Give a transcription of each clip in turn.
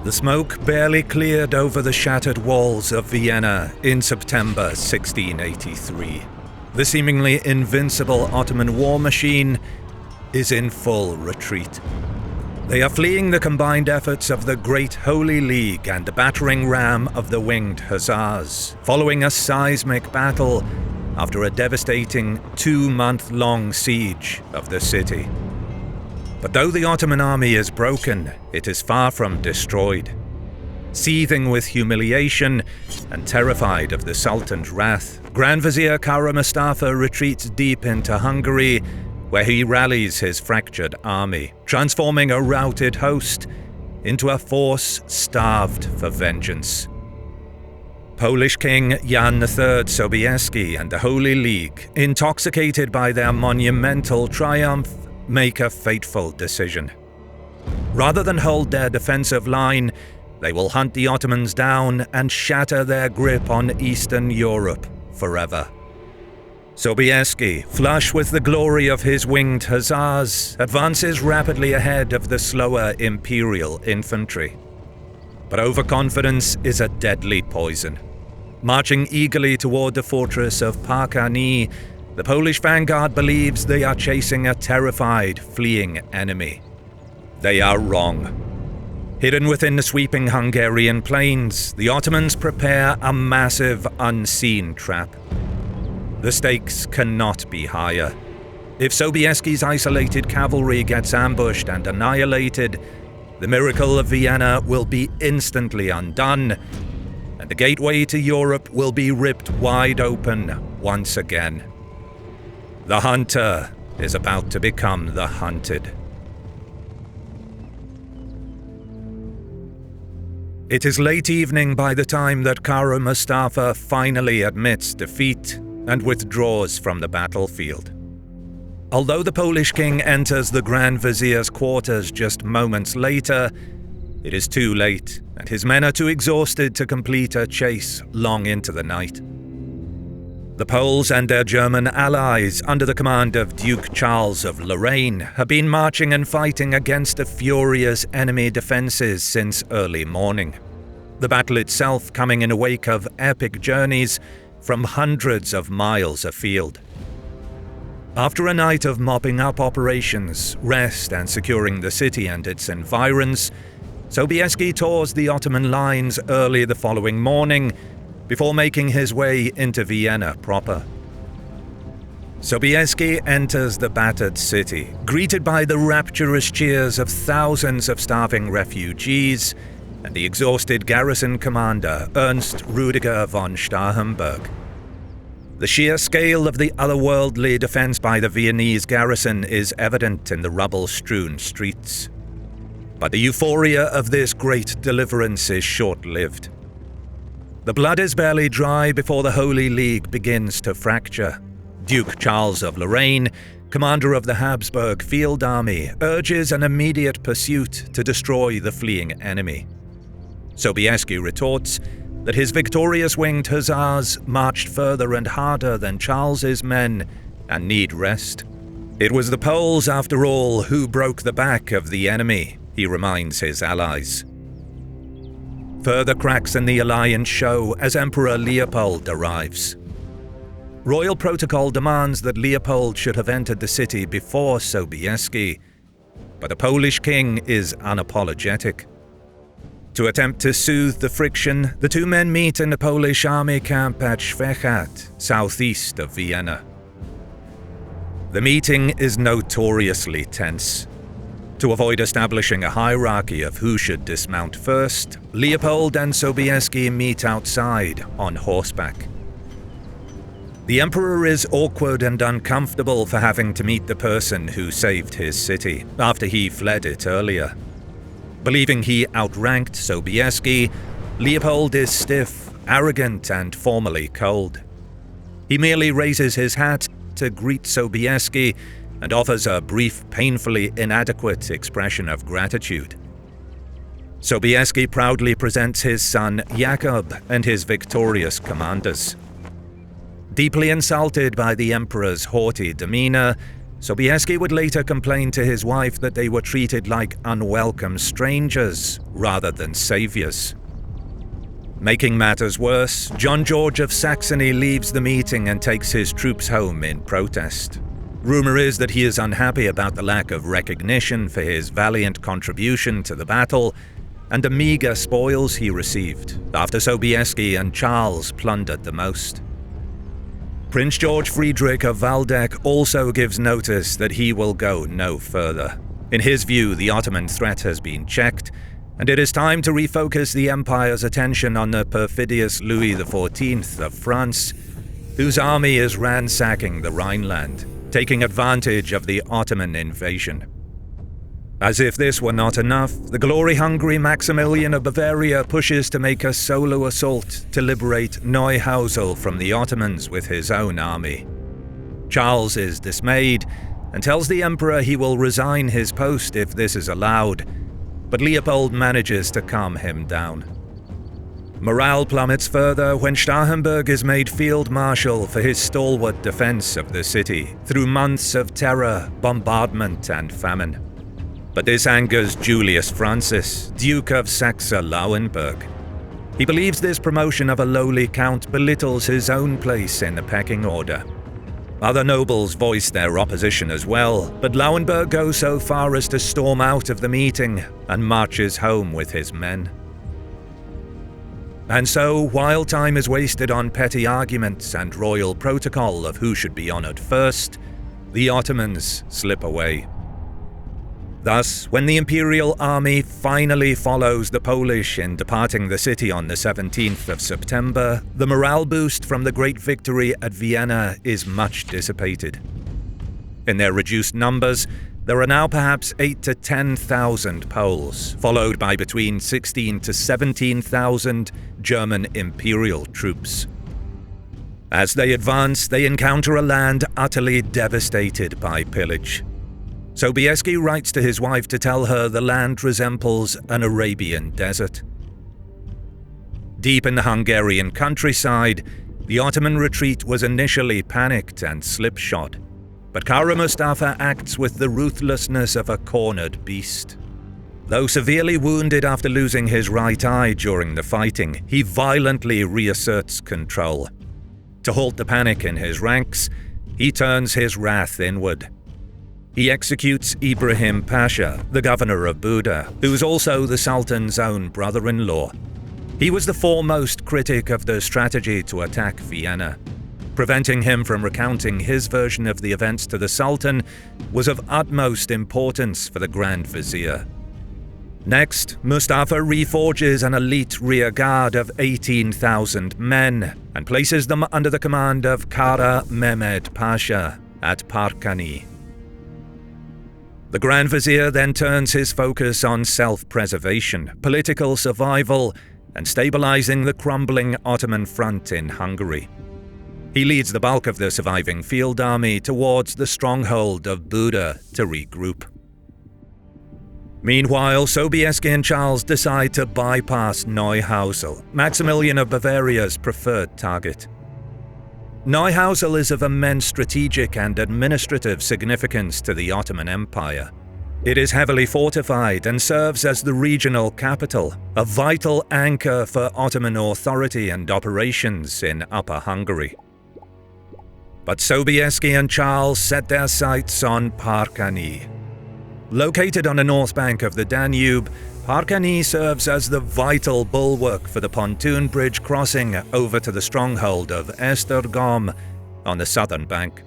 The smoke barely cleared over the shattered walls of Vienna in September 1683. The seemingly invincible Ottoman war machine is in full retreat. They are fleeing the combined efforts of the Great Holy League and the battering ram of the winged hussars, following a seismic battle after a devastating 2-month-long siege of the city. But though the Ottoman army is broken, it is far from destroyed. Seething with humiliation and terrified of the Sultan's wrath, Grand Vizier Kara Mustafa retreats deep into Hungary, where he rallies his fractured army, transforming a routed host into a force starved for vengeance. Polish King Jan III Sobieski and the Holy League, intoxicated by their monumental triumph, make a fateful decision. Rather than hold their defensive line, they will hunt the Ottomans down and shatter their grip on Eastern Europe forever. Sobieski, flush with the glory of his winged hussars, advances rapidly ahead of the slower imperial infantry. But overconfidence is a deadly poison. Marching eagerly toward the fortress of Párkány, the Polish vanguard believes they are chasing a terrified, fleeing enemy. They are wrong. Hidden within the sweeping Hungarian plains, the Ottomans prepare a massive, unseen trap. The stakes cannot be higher. If Sobieski's isolated cavalry gets ambushed and annihilated, the miracle of Vienna will be instantly undone, and the gateway to Europe will be ripped wide open once again. The hunter is about to become the hunted. It is late evening by the time that Kara Mustafa finally admits defeat and withdraws from the battlefield. Although the Polish king enters the Grand Vizier's quarters just moments later, it is too late, and his men are too exhausted to complete a chase long into the night. The Poles and their German allies, under the command of Duke Charles of Lorraine, have been marching and fighting against the furious enemy defenses since early morning. The battle itself coming in the wake of epic journeys from hundreds of miles afield. After a night of mopping up operations, rest and securing the city and its environs, Sobieski tours the Ottoman lines early the following morning before making his way into Vienna proper. Sobieski enters the battered city, greeted by the rapturous cheers of thousands of starving refugees and the exhausted garrison commander Ernst Rudiger von Starhemberg. The sheer scale of the otherworldly defense by the Viennese garrison is evident in the rubble-strewn streets. But the euphoria of this great deliverance is short-lived. The blood is barely dry before the Holy League begins to fracture. Duke Charles of Lorraine, commander of the Habsburg Field Army, urges an immediate pursuit to destroy the fleeing enemy. Sobieski retorts that his victorious winged hussars marched further and harder than Charles's men and need rest. It was the Poles, after all, who broke the back of the enemy, he reminds his allies. Further cracks in the alliance show as Emperor Leopold arrives. Royal protocol demands that Leopold should have entered the city before Sobieski, but the Polish king is unapologetic. To attempt to soothe the friction, the two men meet in the Polish army camp at Schwechat, southeast of Vienna. The meeting is notoriously tense. To avoid establishing a hierarchy of who should dismount first, Leopold and Sobieski meet outside on horseback. The emperor is awkward and uncomfortable for having to meet the person who saved his city after he fled it earlier. Believing he outranked Sobieski, Leopold is stiff, arrogant, and formally cold. He merely raises his hat to greet Sobieski and offers a brief, painfully inadequate expression of gratitude. Sobieski proudly presents his son Jakob and his victorious commanders. Deeply insulted by the emperor's haughty demeanor, Sobieski would later complain to his wife that they were treated like unwelcome strangers rather than saviors. Making matters worse, John George of Saxony leaves the meeting and takes his troops home in protest. Rumor is that he is unhappy about the lack of recognition for his valiant contribution to the battle and the meager spoils he received after Sobieski and Charles plundered the most. Prince George Friedrich of Waldeck also gives notice that he will go no further. In his view, the Ottoman threat has been checked, and it is time to refocus the empire's attention on the perfidious Louis XIV of France, whose army is ransacking the Rhineland, taking advantage of the Ottoman invasion. As if this were not enough, the glory-hungry Maximilian of Bavaria pushes to make a solo assault to liberate Neuhausen from the Ottomans with his own army. Charles is dismayed and tells the emperor he will resign his post if this is allowed, but Leopold manages to calm him down. Morale plummets further when Starhemberg is made field marshal for his stalwart defense of the city through months of terror, bombardment, and famine. But this angers Julius Francis, Duke of Saxe-Lauenburg. He believes this promotion of a lowly count belittles his own place in the pecking order. Other nobles voice their opposition as well, but Lauenburg goes so far as to storm out of the meeting and marches home with his men. And so, while time is wasted on petty arguments and royal protocol of who should be honored first, the Ottomans slip away. Thus, when the imperial army finally follows the Polish in departing the city on the 17th of September, the morale boost from the great victory at Vienna is much dissipated. In their reduced numbers, there are now perhaps 8,000 to 10,000 Poles, followed by between 16,000 to 17,000 German imperial troops. As they advance, they encounter a land utterly devastated by pillage. Sobieski writes to his wife to tell her the land resembles an Arabian desert. Deep in the Hungarian countryside, the Ottoman retreat was initially panicked and slipshod, but Kara Mustafa acts with the ruthlessness of a cornered beast. Though severely wounded after losing his right eye during the fighting, he violently reasserts control. To halt the panic in his ranks, he turns his wrath inward. He executes Ibrahim Pasha, the governor of Buda, who was also the Sultan's own brother-in-law. He was the foremost critic of the strategy to attack Vienna. Preventing him from recounting his version of the events to the Sultan was of utmost importance for the Grand Vizier. Next, Mustafa reforges an elite rear guard of 18,000 men and places them under the command of Kara Mehmed Pasha at Párkány. The Grand Vizier then turns his focus on self-preservation, political survival, and stabilizing the crumbling Ottoman front in Hungary. He leads the bulk of the surviving field army towards the stronghold of Buda to regroup. Meanwhile, Sobieski and Charles decide to bypass Neuhausen, Maximilian of Bavaria's preferred target. Neuhausen is of immense strategic and administrative significance to the Ottoman Empire. It is heavily fortified and serves as the regional capital, a vital anchor for Ottoman authority and operations in Upper Hungary. But Sobieski and Charles set their sights on Párkány. Located on the north bank of the Danube, Párkány serves as the vital bulwark for the pontoon bridge crossing over to the stronghold of Esztergom on the southern bank.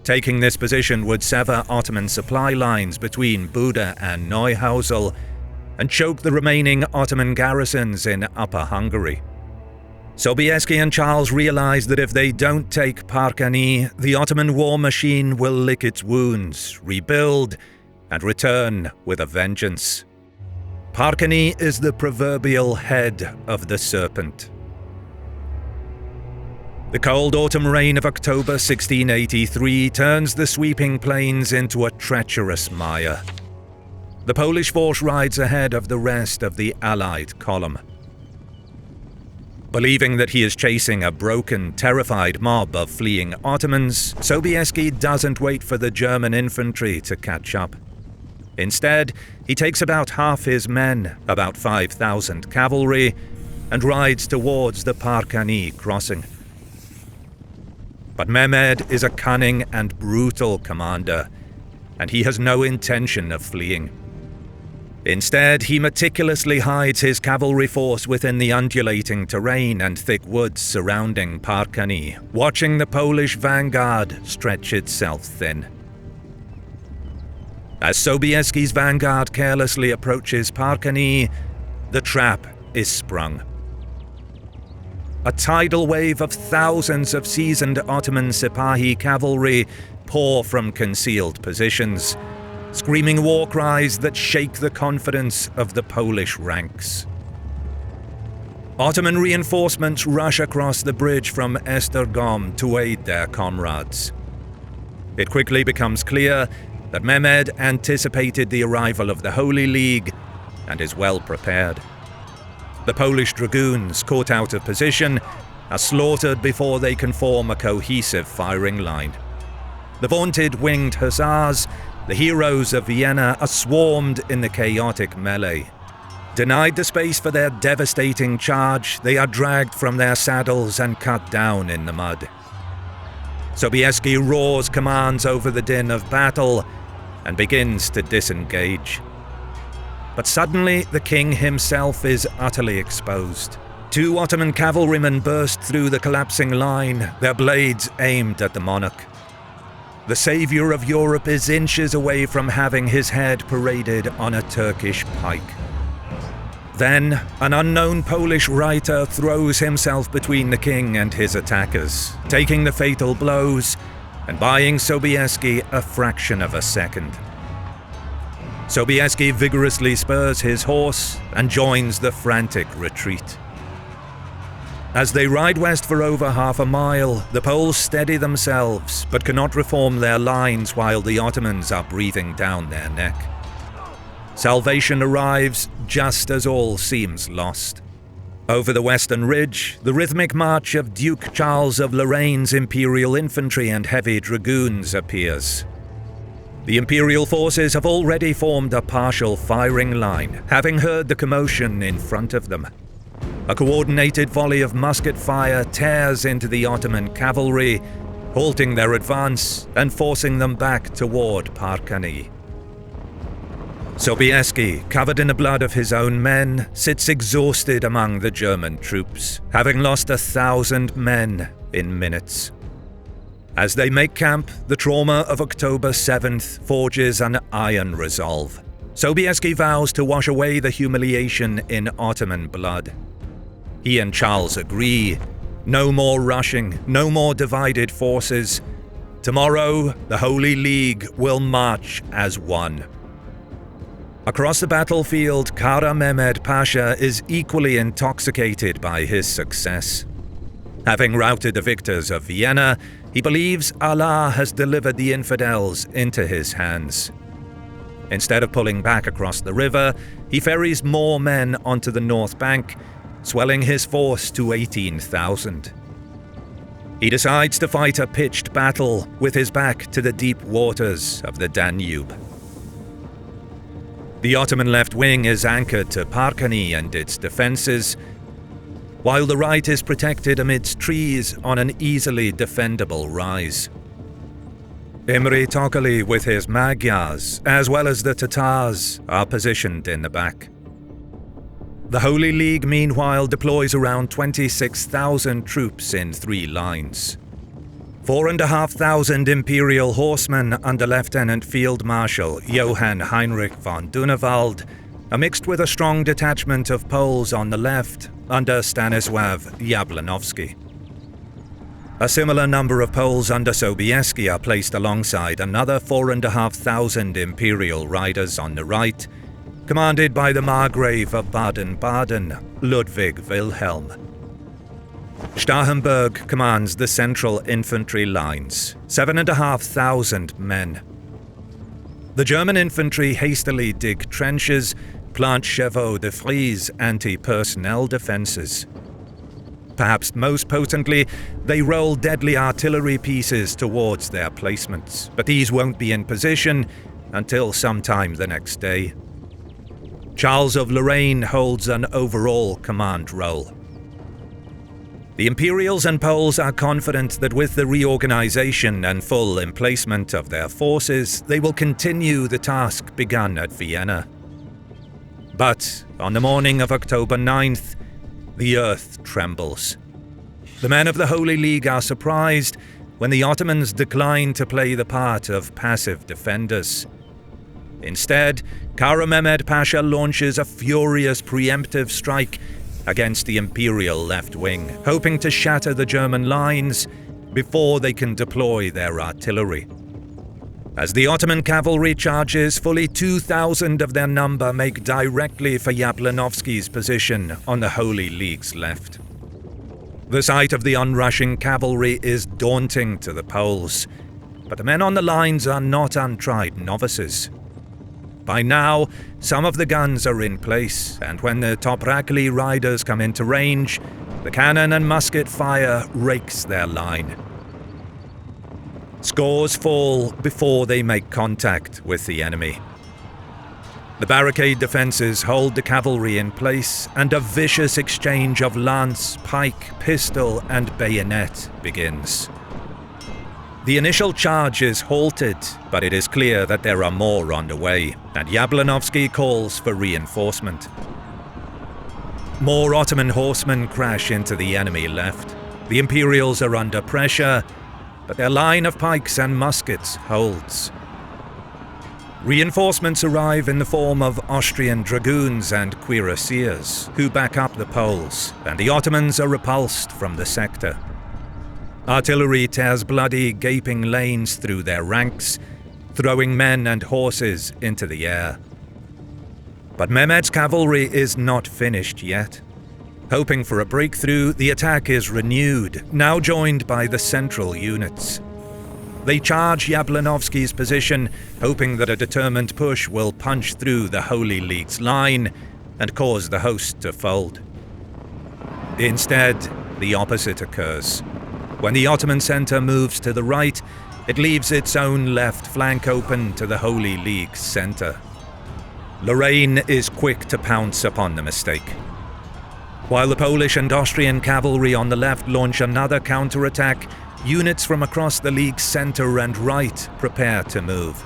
Taking this position would sever Ottoman supply lines between Buda and Neuhausen and choke the remaining Ottoman garrisons in Upper Hungary. Sobieski and Charles realize that if they don't take Párkány, the Ottoman war machine will lick its wounds, rebuild, and return with a vengeance. Párkány is the proverbial head of the serpent. The cold autumn rain of October 1683 turns the sweeping plains into a treacherous mire. The Polish force rides ahead of the rest of the Allied column. Believing that he is chasing a broken, terrified mob of fleeing Ottomans, Sobieski doesn't wait for the German infantry to catch up. Instead, he takes about half his men, about 5,000 cavalry, and rides towards the Párkány crossing. But Mehmed is a cunning and brutal commander, and he has no intention of fleeing. Instead, he meticulously hides his cavalry force within the undulating terrain and thick woods surrounding Párkány, watching the Polish vanguard stretch itself thin. As Sobieski's vanguard carelessly approaches Párkány, the trap is sprung. A tidal wave of thousands of seasoned Ottoman Sipahi cavalry pour from concealed positions, screaming war cries that shake the confidence of the Polish ranks. Ottoman reinforcements rush across the bridge from Esztergom to aid their comrades. It quickly becomes clear that Mehmed anticipated the arrival of the Holy League and is well prepared. The Polish dragoons, caught out of position, are slaughtered before they can form a cohesive firing line. The vaunted winged hussars, the heroes of Vienna, are swarmed in the chaotic melee. Denied the space for their devastating charge, they are dragged from their saddles and cut down in the mud. Sobieski roars commands over the din of battle and begins to disengage. But suddenly, the king himself is utterly exposed. 2 Ottoman cavalrymen burst through the collapsing line, their blades aimed at the monarch. The savior of Europe is inches away from having his head paraded on a Turkish pike. Then, an unknown Polish writer throws himself between the king and his attackers, taking the fatal blows and buying Sobieski a fraction of a second. Sobieski vigorously spurs his horse and joins the frantic retreat. As they ride west for over half a mile, the Poles steady themselves, but cannot reform their lines while the Ottomans are breathing down their neck. Salvation arrives just as all seems lost. Over the western ridge, the rhythmic march of Duke Charles of Lorraine's Imperial Infantry and Heavy Dragoons appears. The Imperial forces have already formed a partial firing line, having heard the commotion in front of them. A coordinated volley of musket fire tears into the Ottoman cavalry, halting their advance and forcing them back toward Párkány. Sobieski, covered in the blood of his own men, sits exhausted among the German troops, having lost 1,000 men in minutes. As they make camp, the trauma of October 7th forges an iron resolve. Sobieski vows to wash away the humiliation in Ottoman blood. He and Charles agree. No more rushing, no more divided forces. Tomorrow, the Holy League will march as one. Across the battlefield, Kara Mehmed Pasha is equally intoxicated by his success. Having routed the victors of Vienna, he believes Allah has delivered the infidels into his hands. Instead of pulling back across the river, he ferries more men onto the north bank, swelling his force to 18,000. He decides to fight a pitched battle with his back to the deep waters of the Danube. The Ottoman left wing is anchored to Párkány and its defences, while the right is protected amidst trees on an easily defendable rise. Imre Tokali with his Magyars, as well as the Tatars, are positioned in the back. The Holy League, meanwhile, deploys around 26,000 troops in 3 lines. 4,500 Imperial horsemen under Lieutenant Field Marshal Johann Heinrich von Dunewald are mixed with a strong detachment of Poles on the left under Stanisław Jabłonowski. A similar number of Poles under Sobieski are placed alongside another 4,500 Imperial riders on the right, commanded by the Margrave of Baden-Baden, Ludwig Wilhelm. Starhemberg commands the central infantry lines, 7,500 men. The German infantry hastily dig trenches, plant chevaux de frise anti-personnel defences. Perhaps most potently, they roll deadly artillery pieces towards their placements, but these won't be in position until sometime the next day. Charles of Lorraine holds an overall command role. The Imperials and Poles are confident that with the reorganization and full emplacement of their forces, they will continue the task begun at Vienna. But on the morning of October 9th, the earth trembles. The men of the Holy League are surprised when the Ottomans decline to play the part of passive defenders. Instead, Kara Mehmed Pasha launches a furious preemptive strike against the Imperial left wing, hoping to shatter the German lines before they can deploy their artillery. As the Ottoman cavalry charges, fully 2,000 of their number make directly for Jablanovski's position on the Holy League's left. The sight of the onrushing cavalry is daunting to the Poles, but the men on the lines are not untried novices. By now, some of the guns are in place, and when the Toprakli riders come into range, the cannon and musket fire rakes their line. Scores fall before they make contact with the enemy. The barricade defenses hold the cavalry in place, and a vicious exchange of lance, pike, pistol, and bayonet begins. The initial charge is halted, but it is clear that there are more on the way, and Jablanovski calls for reinforcement. More Ottoman horsemen crash into the enemy left. The Imperials are under pressure, but their line of pikes and muskets holds. Reinforcements arrive in the form of Austrian dragoons and cuirassiers, who back up the Poles, and the Ottomans are repulsed from the sector. Artillery tears bloody, gaping lanes through their ranks, throwing men and horses into the air. But Mehmed's cavalry is not finished yet. Hoping for a breakthrough, the attack is renewed, now joined by the central units. They charge Jablanovski's position, hoping that a determined push will punch through the Holy League's line and cause the host to fold. Instead, the opposite occurs. When the Ottoman center moves to the right, it leaves its own left flank open to the Holy League's center. Lorraine is quick to pounce upon the mistake. While the Polish and Austrian cavalry on the left launch another counterattack, units from across the League's center and right prepare to move.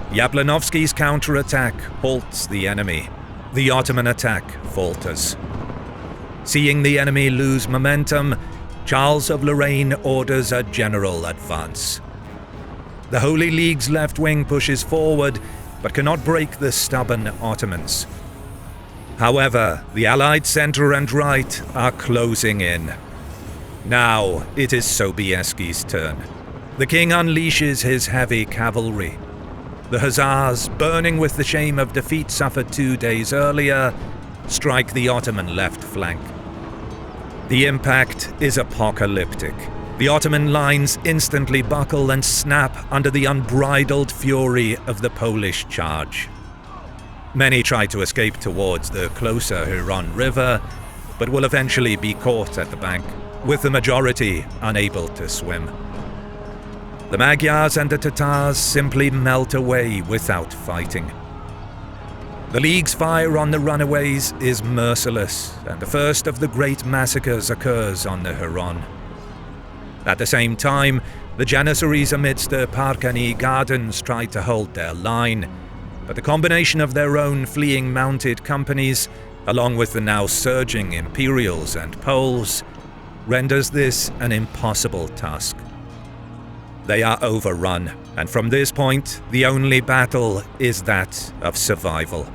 Jablanovski's counterattack halts the enemy. The Ottoman attack falters. Seeing the enemy lose momentum, Charles of Lorraine orders a general advance. The Holy League's left wing pushes forward, but cannot break the stubborn Ottomans. However, the Allied center and right are closing in. Now it is Sobieski's turn. The king unleashes his heavy cavalry. The Hussars, burning with the shame of defeat suffered 2 days earlier, strike the Ottoman left flank. The impact is apocalyptic. The Ottoman lines instantly buckle and snap under the unbridled fury of the Polish charge. Many try to escape towards the closer Huron River, but will eventually be caught at the bank, with the majority unable to swim. The Magyars and the Tatars simply melt away without fighting. The League's fire on the runaways is merciless, and the first of the great massacres occurs on the Huron. At the same time, the Janissaries amidst the Párkány gardens try to hold their line, but the combination of their own fleeing mounted companies, along with the now surging Imperials and Poles, renders this an impossible task. They are overrun, and from this point, the only battle is that of survival.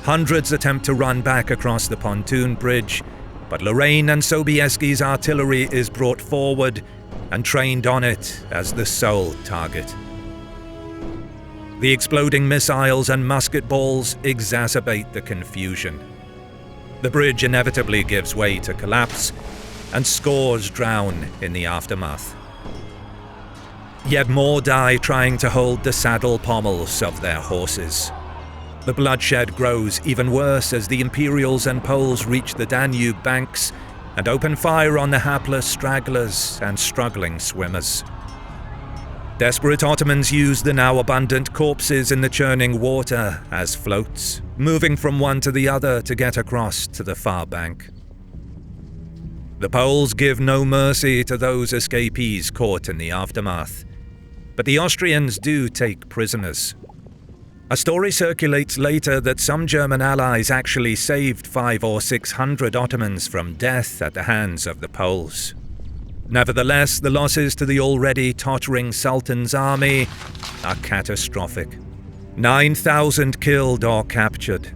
Hundreds attempt to run back across the pontoon bridge, but Lorraine and Sobieski's artillery is brought forward and trained on it as the sole target. The exploding missiles and musket balls exacerbate the confusion. The bridge inevitably gives way to collapse, and scores drown in the aftermath. Yet more die trying to hold the saddle pommels of their horses. The bloodshed grows even worse as the Imperials and Poles reach the Danube banks, and opened fire on the hapless stragglers and struggling swimmers. Desperate Ottomans used the now abundant corpses in the churning water as floats, moving from one to the other to get across to the far bank. The Poles give no mercy to those escapees caught in the aftermath, but the Austrians do take prisoners. A story circulates later that some German allies actually saved 500 or 600 Ottomans from death at the hands of the Poles. Nevertheless, the losses to the already tottering Sultan's army are catastrophic. 9,000 killed or captured.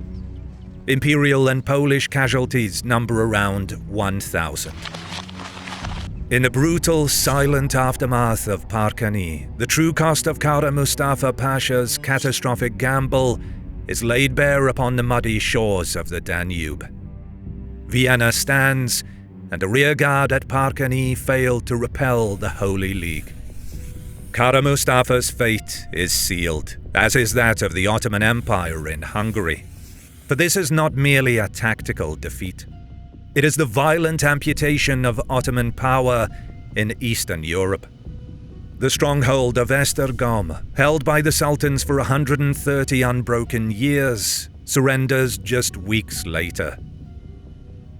Imperial and Polish casualties number around 1,000. In the brutal, silent aftermath of Párkány, the true cost of Kara Mustafa Pasha's catastrophic gamble is laid bare upon the muddy shores of the Danube. Vienna stands, and the rearguard at Párkány failed to repel the Holy League. Kara Mustafa's fate is sealed, as is that of the Ottoman Empire in Hungary. For this is not merely a tactical defeat. It is the violent amputation of Ottoman power in Eastern Europe. The stronghold of Esztergom, held by the Sultans for 130 unbroken years, surrenders just weeks later.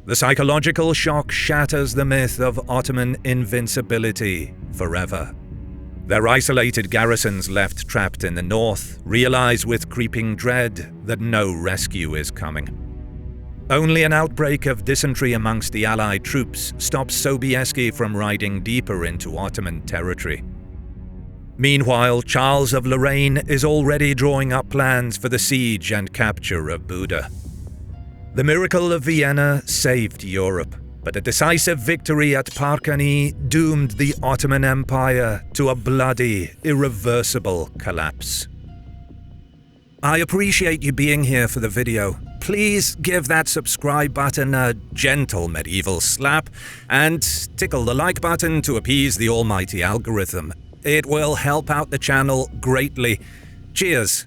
The psychological shock shatters the myth of Ottoman invincibility forever. Their isolated garrisons left trapped in the north realize with creeping dread that no rescue is coming. Only an outbreak of dysentery amongst the Allied troops stops Sobieski from riding deeper into Ottoman territory. Meanwhile, Charles of Lorraine is already drawing up plans for the siege and capture of Buda. The miracle of Vienna saved Europe, but a decisive victory at Párkány doomed the Ottoman Empire to a bloody, irreversible collapse. I appreciate you being here for the video. Please give that subscribe button a gentle medieval slap and tickle the like button to appease the almighty algorithm. It will help out the channel greatly. Cheers!